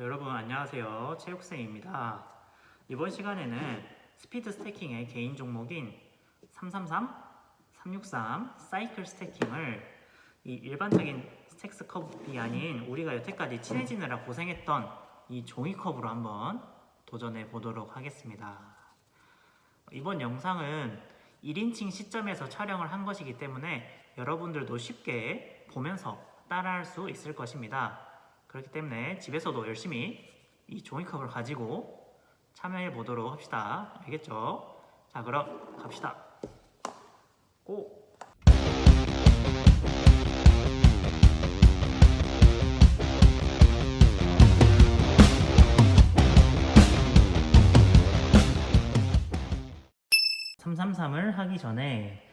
여러분 안녕하세요. 체육생입니다. 이번 시간에는 스피드 스태킹의 개인 종목인 333, 363 사이클 스태킹을 이 일반적인 스택스 컵이 아닌 우리가 여태까지 친해지느라 고생했던 이 종이컵으로 한번 도전해 보도록 하겠습니다. 이번 영상은 1인칭 시점에서 촬영을 한 것이기 때문에 여러분들도 쉽게 보면서 따라할 수 있을 것입니다. 그렇기 때문에 집에서도 열심히 이 종이컵을 가지고 참여해 보도록 합시다. 알겠죠? 자, 그럼 갑시다. 고! (333을) 하기 전에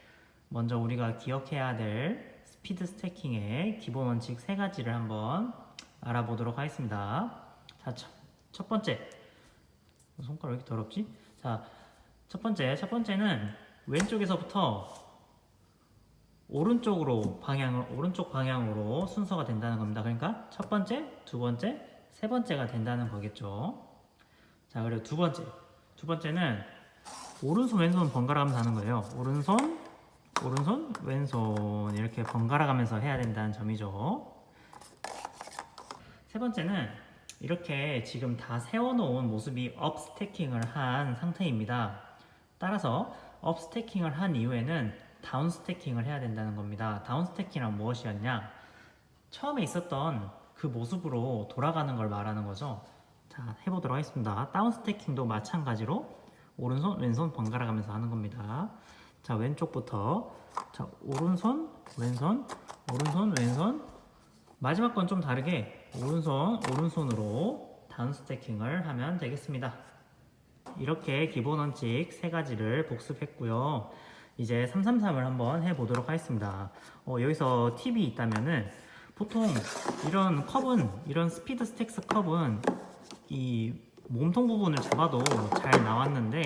먼저 우리가 기억해야 될 스피드 스태킹의 기본 원칙 3가지를 한번 알아보도록 하겠습니다. 자, 첫 번째. 손가락 왜 이렇게 더럽지? 자, 첫 번째는 왼쪽에서부터 오른쪽 방향으로 순서가 된다는 겁니다. 그러니까 첫 번째, 두 번째, 세 번째가 된다는 거겠죠. 자, 그리고 두 번째는 오른손, 왼손 번갈아 가면서 하는 거예요. 오른손, 왼손 이렇게 번갈아 가면서 해야 된다는 점이죠. 세 번째는 이렇게 지금 다 세워놓은 모습이 업 스태킹을 한 상태입니다. 따라서 업 스태킹을 한 이후에는 다운 스태킹을 해야 된다는 겁니다. 다운 스태킹은 무엇이었냐? 처음에 있었던 그 모습으로 돌아가는 걸 말하는 거죠. 자, 해보도록 하겠습니다. 다운 스태킹도 마찬가지로 오른손, 왼손 번갈아 가면서 하는 겁니다. 자, 왼쪽부터 자, 오른손, 왼손, 마지막 건 좀 다르게 오른손으로 다운 스태킹을 하면 되겠습니다. 이렇게 기본 원칙 3가지를 복습했고요. 이제 333을 한번 해보도록 하겠습니다. 여기서 팁이 있다면은 보통 이런 스피드 스택스 컵은 이 몸통 부분을 잡아도 잘 나왔는데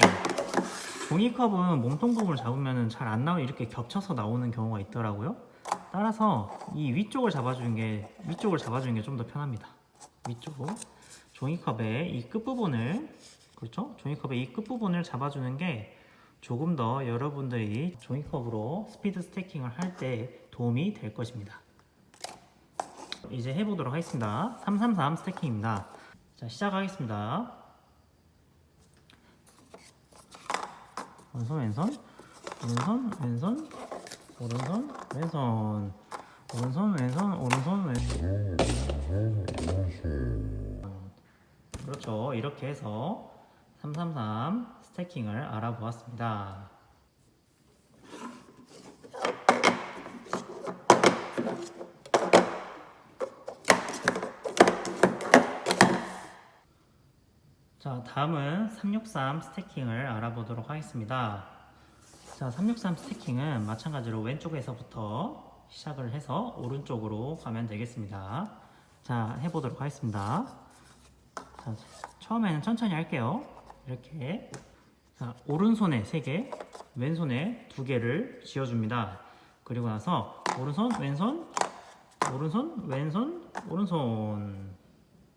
종이컵은 몸통 부분을 잡으면 잘 안 나오고 이렇게 겹쳐서 나오는 경우가 있더라고요. 따라서 이 위쪽을 잡아주는 게 좀 더 편합니다. 위쪽 종이컵의 이 끝부분을 잡아주는 게 조금 더 여러분들이 종이컵으로 스피드 스태킹을 할 때 도움이 될 것입니다. 이제 해보도록 하겠습니다. 333 스태킹입니다. 자, 시작하겠습니다. 오른손, 왼손, 그렇죠. 이렇게 해서 333 스태킹을 알아보았습니다. 자, 다음은 363 스태킹을 알아보도록 하겠습니다. 자, 363 스태킹은 마찬가지로 왼쪽에서부터 시작을 해서 오른쪽으로 가면 되겠습니다. 자, 해보도록 하겠습니다. 자, 처음에는 천천히 할게요. 이렇게. 자, 오른손에 3개, 왼손에 2개를 쥐어줍니다. 그리고 나서 오른손, 왼손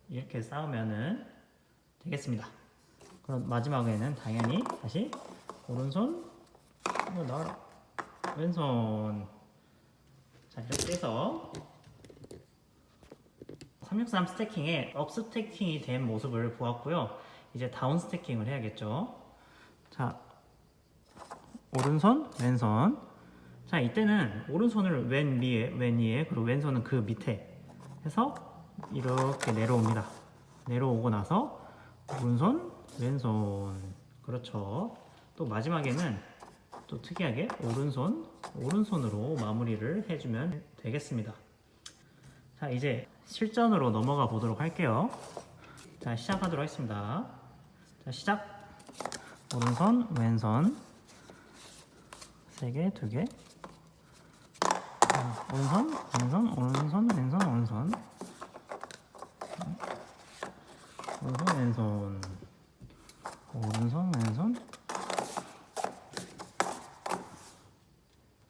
이렇게 쌓으면은 되겠습니다. 그럼 마지막에는 당연히 다시 오른손, 왼손. 자, 이렇게 해서 363 스태킹의 업 스태킹이 된 모습을 보았고요. 이제 다운 스태킹을 해야겠죠. 자, 오른손, 왼손. 자, 이때는 오른손을 왼 위에, 그리고 왼손은 그 밑에 해서 이렇게 내려옵니다. 내려오고 나서 오른손, 왼손. 그렇죠. 또 마지막에는 또 특이하게 오른손으로 마무리를 해주면 되겠습니다. 자, 이제 실전으로 넘어가 보도록 할게요. 자, 시작하도록 하겠습니다. 자, 시작. 오른손, 왼손 3개, 2개. 자, 오른손, 왼손.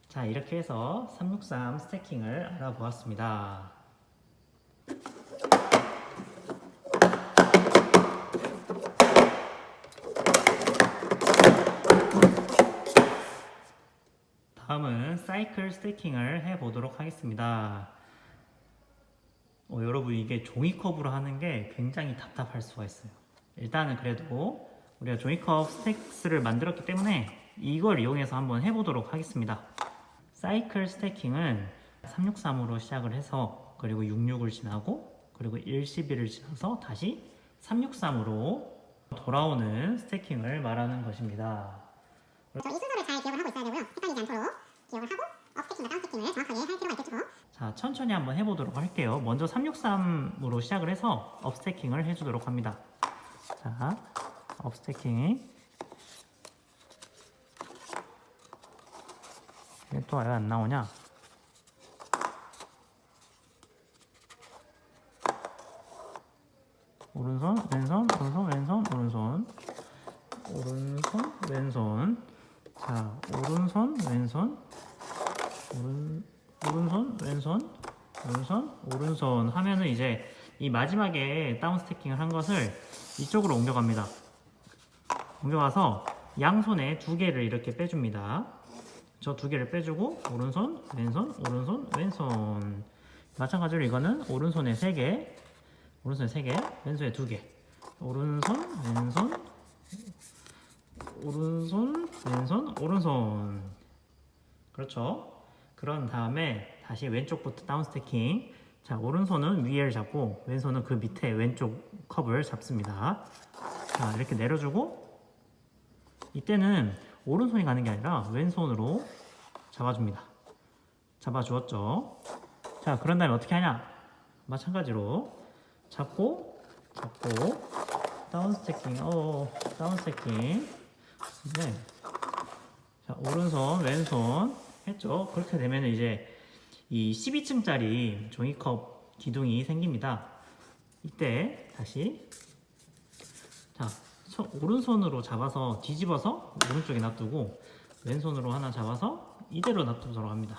자, 이렇게 해서 363 스태킹을 알아보았습니다. 사이클 스태킹을 해보도록 하겠습니다. 여러분 이게 종이컵으로 하는 게 굉장히 답답할 수가 있어요. 일단은 그래도 우리가 종이컵 스택스를 만들었기 때문에 이걸 이용해서 한번 해보도록 하겠습니다. 사이클 스태킹은 363으로 시작을 해서 그리고 66을 지나고 그리고 111을 지나서 다시 363으로 돌아오는 스태킹을 말하는 것입니다. 이 순서를 잘 기억을 하고 있어야 되고요. 헷갈리지 않도록 기억을 하고 업스태킹과 다운스태킹을 정확하게 할 필요가 있겠죠. 자, 천천히 한번 해보도록 할게요. 먼저 363으로 시작을 해서 업스태킹을 해주도록 합니다. 자, 업스태킹. 이게 또 왜 안 나오냐? 오른손, 왼손, 오른손, 왼손, 오른손. 오른손, 왼손. 자, 오른손, 왼손. 오른손, 왼손, 오른손, 오른손 하면은 이제 이 마지막에 다운 스태킹을 한 것을 이쪽으로 옮겨갑니다. 옮겨가서 양손에 두 개를 이렇게 빼줍니다. 저 두 개를 빼주고 오른손, 왼손, 오른손, 왼손. 마찬가지로 이거는 오른손에 세 개, 오른손에 세 개, 왼손에 두 개. 오른손, 왼손, 오른손, 왼손, 오른손. 그렇죠? 그런 다음에 다시 왼쪽부터 다운 스태킹. 자, 오른손은 위에를 잡고 왼손은 그 밑에 왼쪽 컵을 잡습니다. 자, 이렇게 내려주고 이때는 오른손이 가는 게 아니라 왼손으로 잡아줍니다. 잡아주었죠. 자, 그런 다음에 어떻게 하냐? 마찬가지로 잡고 다운 스태킹. 다운 스태킹. 네. 자, 오른손, 왼손 했죠. 그렇게 되면 이제 이 12층짜리 종이컵 기둥이 생깁니다. 이때 다시 자, 오른손으로 잡아서 뒤집어서 오른쪽에 놔두고 왼손으로 하나 잡아서 이대로 놔두도록 합니다.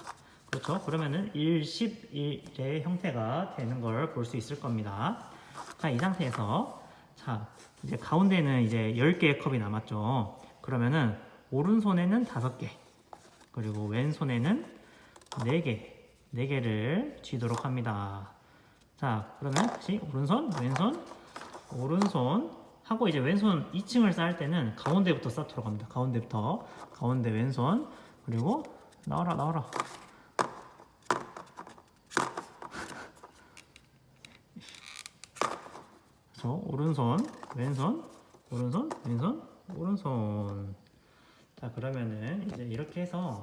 그렇죠? 그러면은 1, 11의 형태가 되는 걸 볼 수 있을 겁니다. 자, 이 상태에서 자, 이제 가운데는 이제 10개의 컵이 남았죠. 그러면은 오른손에는 5개, 그리고 왼손에는 4개, 4개를 쥐도록 합니다. 자, 그러면 다시 오른손, 왼손, 오른손 하고 이제 왼손 2층을 쌓을 때는 가운데부터 쌓도록 합니다. 가운데부터, 가운데 왼손, 그리고 나와라. 그래서 오른손, 왼손, 오른손, 왼손, 오른손. 자, 그러면은 이제 이렇게 해서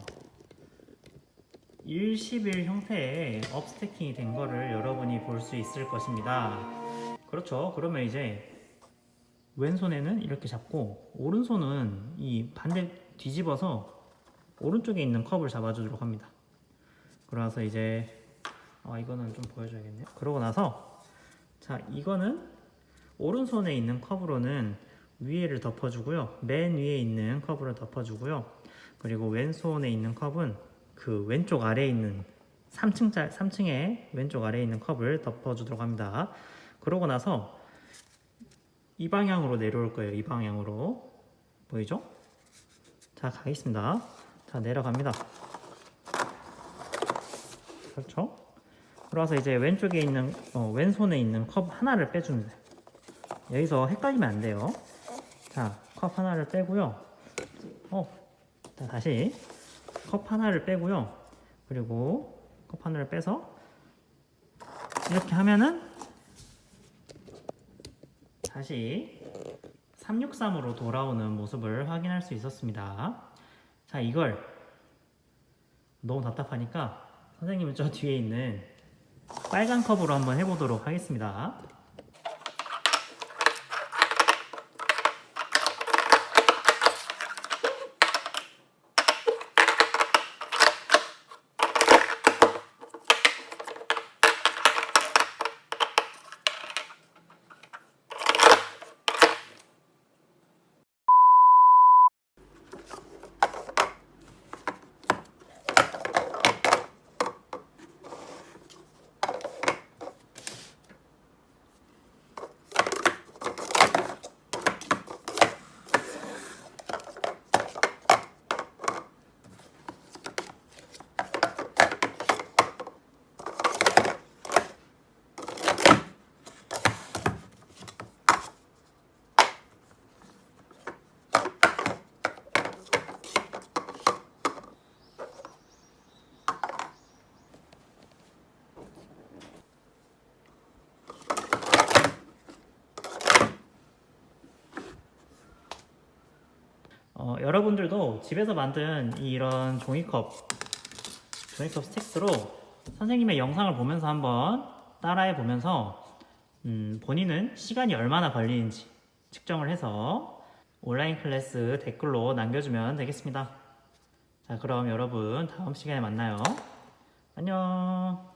1, 11 형태의 업스태킹이 된 거를 여러분이 볼 수 있을 것입니다. 그렇죠. 그러면 이제 왼손에는 이렇게 잡고 오른손은 이 반대 뒤집어서 오른쪽에 있는 컵을 잡아주도록 합니다. 그러면서 이제 이거는 좀 보여줘야겠네요. 그러고 나서 자, 이거는 오른손에 있는 컵으로는 위에를 덮어주고요. 맨 위에 있는 컵으로 덮어주고요. 그리고 왼손에 있는 컵은 그 왼쪽 아래에 있는 3층의 왼쪽 아래에 있는 컵을 덮어주도록 합니다. 그러고 나서 이 방향으로 내려올 거예요. 이 방향으로. 보이죠? 자, 가겠습니다. 자, 내려갑니다. 그렇죠? 그러서 이제 왼쪽에 있는 왼손에 있는 컵 하나를 빼줍니다. 여기서 헷갈리면 안 돼요. 자, 컵 하나를 빼고요. 자, 다시 컵 하나를 빼고요. 그리고 컵 하나를 빼서 이렇게 하면은 다시 363으로 돌아오는 모습을 확인할 수 있었습니다. 자, 이걸 너무 답답하니까 선생님은 저 뒤에 있는 빨간 컵으로 한번 해보도록 하겠습니다. 여러분들도 집에서 만든 이런 종이컵 스틱스로 선생님의 영상을 보면서 한번 따라해 보면서 본인은 시간이 얼마나 걸리는지 측정을 해서 온라인 클래스 댓글로 남겨주면 되겠습니다. 자, 그럼 여러분 다음 시간에 만나요. 안녕.